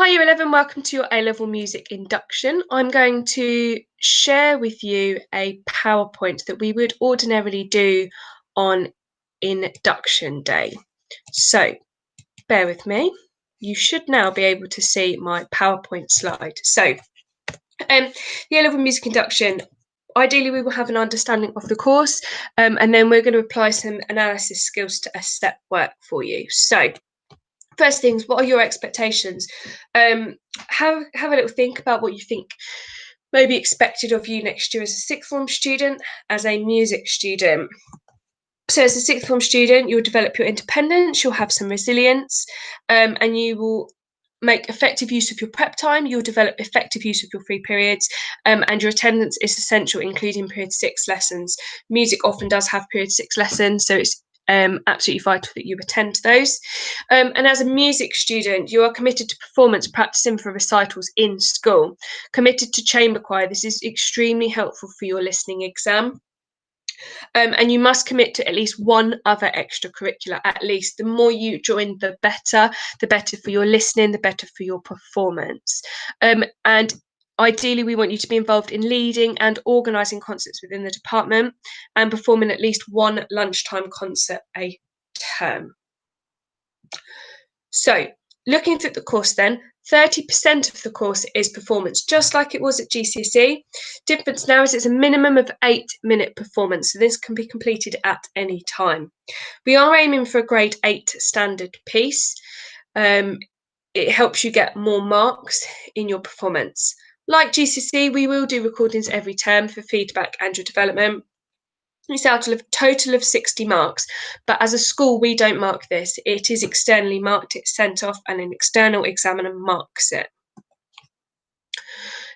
Hi Year 11, welcome to your A-Level Music Induction. I'm going to share with you a PowerPoint that we would ordinarily do on Induction Day. So, bear with me. You should now be able to see my PowerPoint slide. So, the A-Level Music Induction, ideally we will have an understanding of the course, and then we're going to apply some analysis skills to a set work for you. So, first things, what are your expectations? Have a little think about what you think may be expected of you next year as a sixth form student, as a music student. So as a sixth form student, you'll develop your independence, you'll have some resilience, and you will make effective use of your prep time, you'll develop effective use of your free periods, and your attendance is essential, including period 6 lessons. Music often does have period 6 lessons, so it's absolutely vital that you attend those. And as a music student, you are committed to performance, practicing for recitals in school, committed to chamber choir. This is extremely helpful for your listening exam. And you must commit to at least one other extracurricular, at least. The more you join, the better for your listening, the better for your performance. And ideally, we want you to be involved in leading and organising concerts within the department and performing at least one lunchtime concert a term. So, looking through the course then, 30% of the course is performance, just like it was at GCSE. Difference now is it's a minimum of 8-minute performance, so this can be completed at any time. We are aiming for a grade 8 standard piece. It helps you get more marks in your performance. Like GCSE, we will do recordings every term for feedback and your development. It's out of a total of 60 marks, but as a school, we don't mark this. It is externally marked, it's sent off, and an external examiner marks it.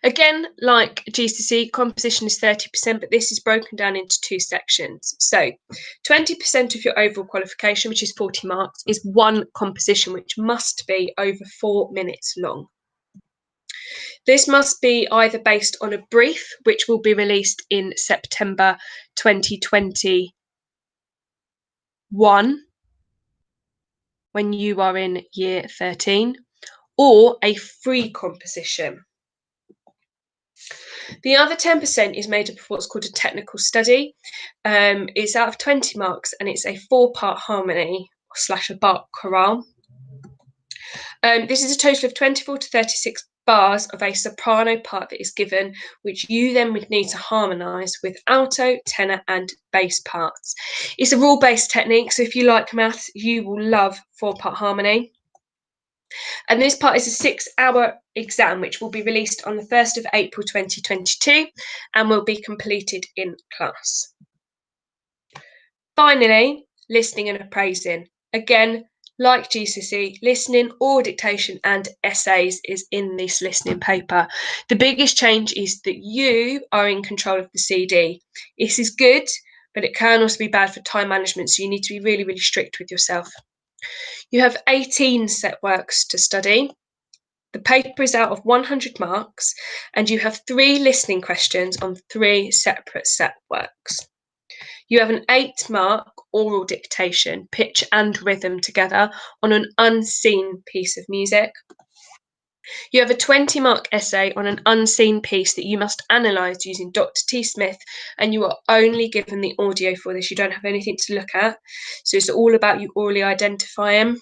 Again, like GCSE, composition is 30%, but this is broken down into 2 sections. So 20% of your overall qualification, which is 40 marks, is one composition, which must be over 4 minutes long. This must be either based on a brief, which will be released in September 2021, when you are in year 13, or a free composition. The other 10% is made up of what's called a technical study. It's out of 20 marks, and it's a 4-part harmony / a Bach chorale. This is a total of 24 to 36 bars of a soprano part that is given, which you then would need to harmonise with alto, tenor and bass parts. It's a rule-based technique, so if you like maths, you will love 4-part harmony. And this part is a 6-hour exam, which will be released on the 1st of April 2022 and will be completed in class. Finally, listening and appraising. Again, like GCSE, listening or dictation and essays is in this listening paper. The biggest change is that you are in control of the CD. This is good, but it can also be bad for time management, so you need to be really, really strict with yourself. You have 18 set works to study. The paper is out of 100 marks, and you have 3 listening questions on 3 separate set works. You have an 8-mark oral dictation, pitch and rhythm together, on an unseen piece of music. You have a 20-mark essay on an unseen piece that you must analyse using Dr. T. Smith, and you are only given the audio for this. You don't have anything to look at, so it's all about you orally identifying.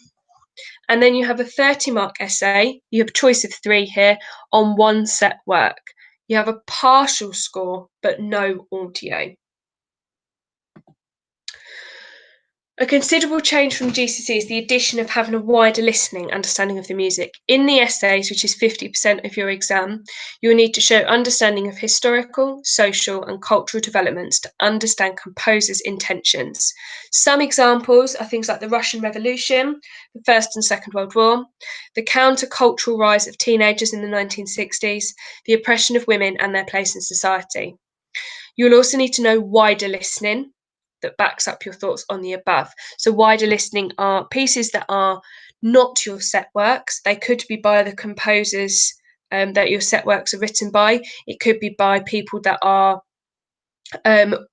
And then you have a 30-mark essay. You have a choice of 3 here on 1 set work. You have a partial score, but no audio. A considerable change from GCSE is the addition of having a wider listening understanding of the music. In the essays, which is 50% of your exam, you will need to show understanding of historical, social and cultural developments to understand composers' intentions. Some examples are things like the Russian Revolution, the First and Second World War, the countercultural rise of teenagers in the 1960s, the oppression of women and their place in society. You will also need to know wider listening that backs up your thoughts on the above. So wider listening are pieces that are not your set works. They could be by the composers that your set works are written by. It could be by people that are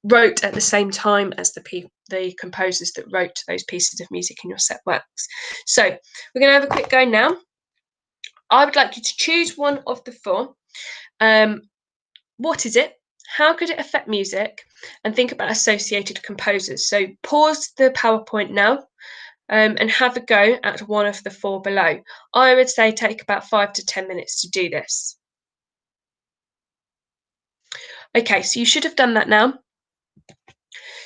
wrote at the same time as the composers that wrote those pieces of music in your set works. So we're going to have a quick go now. I would like you to choose one of the four. What is it? How could it affect music? And think about associated composers. So pause the PowerPoint now, and have a go at one of the four below. I would say take about 5 to 10 minutes to do this. Okay, so you should have done that now.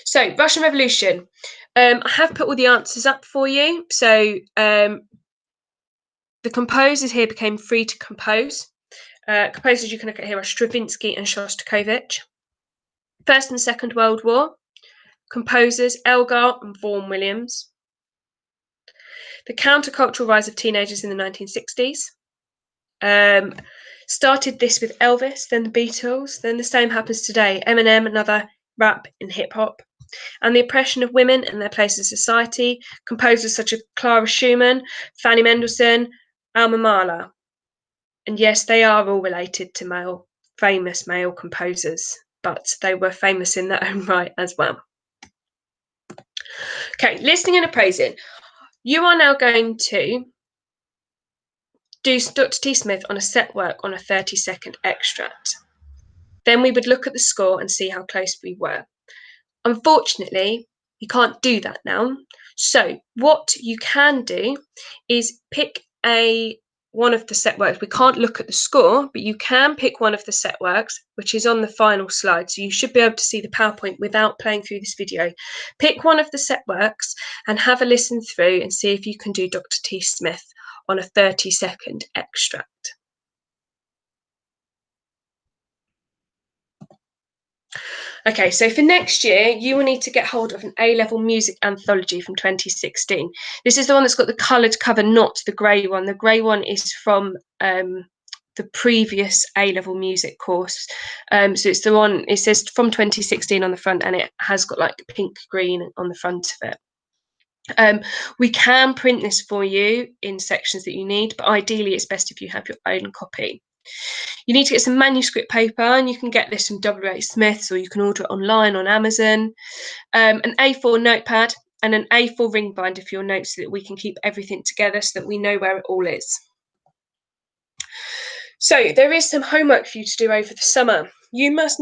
So, Russian Revolution. I have put all the answers up for you. So, the composers here became free to compose. Composers you can look at here are Stravinsky and Shostakovich. First and Second World War. Composers Elgar and Vaughan Williams. The countercultural rise of teenagers in the 1960s. Started this with Elvis, then the Beatles, then the same happens today. Eminem, another rap and hip hop. And the oppression of women and their place in society. Composers such as Clara Schumann, Fanny Mendelssohn, Alma Mahler. And yes, they are all related to famous male composers, but they were famous in their own right as well. Okay, listening and appraising. You are now going to do Dr. T. Smith on a set work on a 30-second extract. Then we would look at the score and see how close we were. Unfortunately, you can't do that now. So what you can do is pick one of the set works. We can't look at the score, but you can pick one of the set works, which is on the final slide. So you should be able to see the PowerPoint without playing through this video. Pick one of the set works and have a listen through and see if you can do Dr. T. Smith on a 30-second extract. Okay, so for next year, you will need to get hold of an A-level music anthology from 2016. This is the one that's got the coloured cover, not the grey one. The grey one is from the previous A-level music course. So it's the one, it says from 2016 on the front, and it has got like pink green on the front of it. We can print this for you in sections that you need, but ideally it's best if you have your own copy. You need to get some manuscript paper, and you can get this from W.H. Smith's, or you can order it online on Amazon. An A4 notepad and an A4 ring binder for your notes so that we can keep everything together so that we know where it all is. So there is some homework for you to do over the summer. You must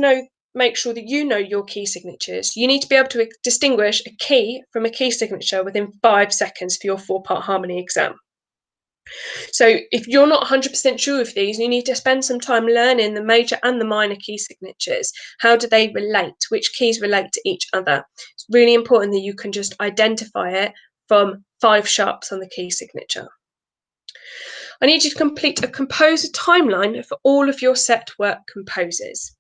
make sure that you know your key signatures. You need to be able to distinguish a key from a key signature within 5 seconds for your 4-part harmony exam. So if you're not 100% sure of these, you need to spend some time learning the major and the minor key signatures. How do they relate? Which keys relate to each other? It's really important that you can just identify it from 5 sharps on the key signature. I need you to complete a composer timeline for all of your set work composers.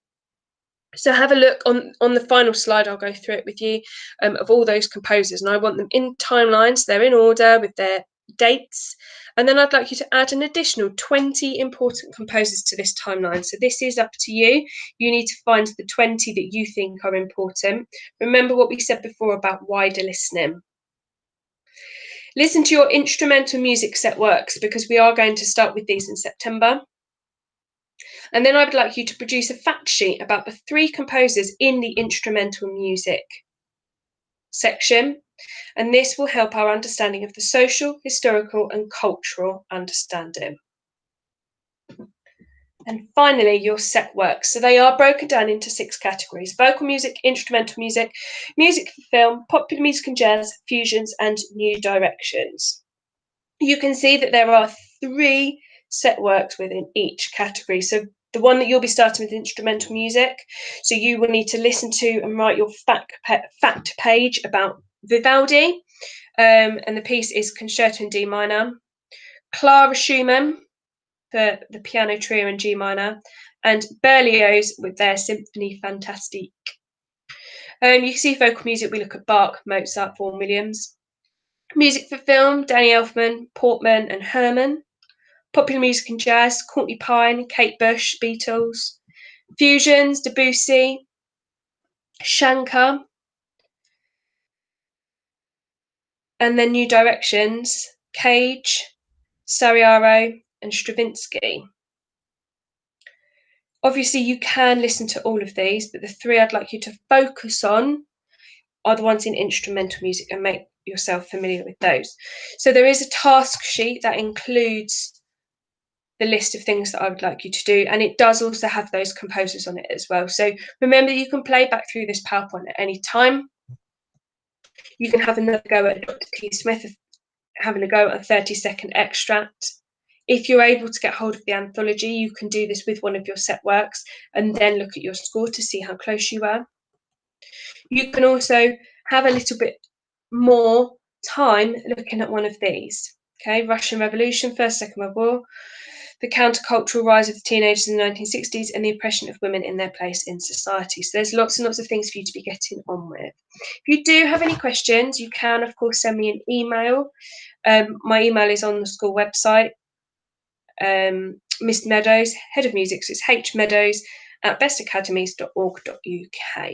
So have a look on the final slide, I'll go through it with you, of all those composers, and I want them in timelines, they're in order with their dates, and then I'd like you to add an additional 20 important composers to this timeline. So this is up to you. You need to find the 20 that you think are important. Remember what we said before about wider listening. Listen to your instrumental music set works, because we are going to start with these in September. And then I would like you to produce a fact sheet about the 3 composers in the instrumental music section. And this will help our understanding of the social, historical, and cultural understanding. And finally, your set works. So they are broken down into 6 categories: vocal music, instrumental music, music for film, popular music and jazz, fusions, and new directions. You can see that there are 3 set works within each category. So the one that you'll be starting with instrumental music. So you will need to listen to and write your fact page about Vivaldi. And the piece is Concerto in D minor. Clara Schumann for the piano trio in G minor. And Berlioz with their Symphonie Fantastique. You can see vocal music, we look at Bach, Mozart, Vaughan Williams. Music for film, Danny Elfman, Portman and Herman. Popular music and jazz, Courtney Pine, Kate Bush, Beatles. Fusions, Debussy, Shankar. And then new directions, Cage, Sariaro and Stravinsky. Obviously you can listen to all of these, but the 3 I'd like you to focus on are the ones in instrumental music, and make yourself familiar with those. So there is a task sheet that includes the list of things that I would like you to do, and it does also have those composers on it as well. So remember, you can play back through this PowerPoint at any time. You can have another go at Dr. T. Smith, having a go at a 30-second extract. If you're able to get hold of the anthology, you can do this with one of your set works and then look at your score to see how close you were. You can also have a little bit more time looking at one of these. Okay, Russian Revolution, First, Second World War, the countercultural rise of the teenagers in the 1960s, and the oppression of women in their place in society. So there's lots and lots of things for you to be getting on with. If you do have any questions, you can, of course, send me an email. My email is on the school website. Miss Meadows, Head of Music, so it's hmeadows@bestacademies.org.uk.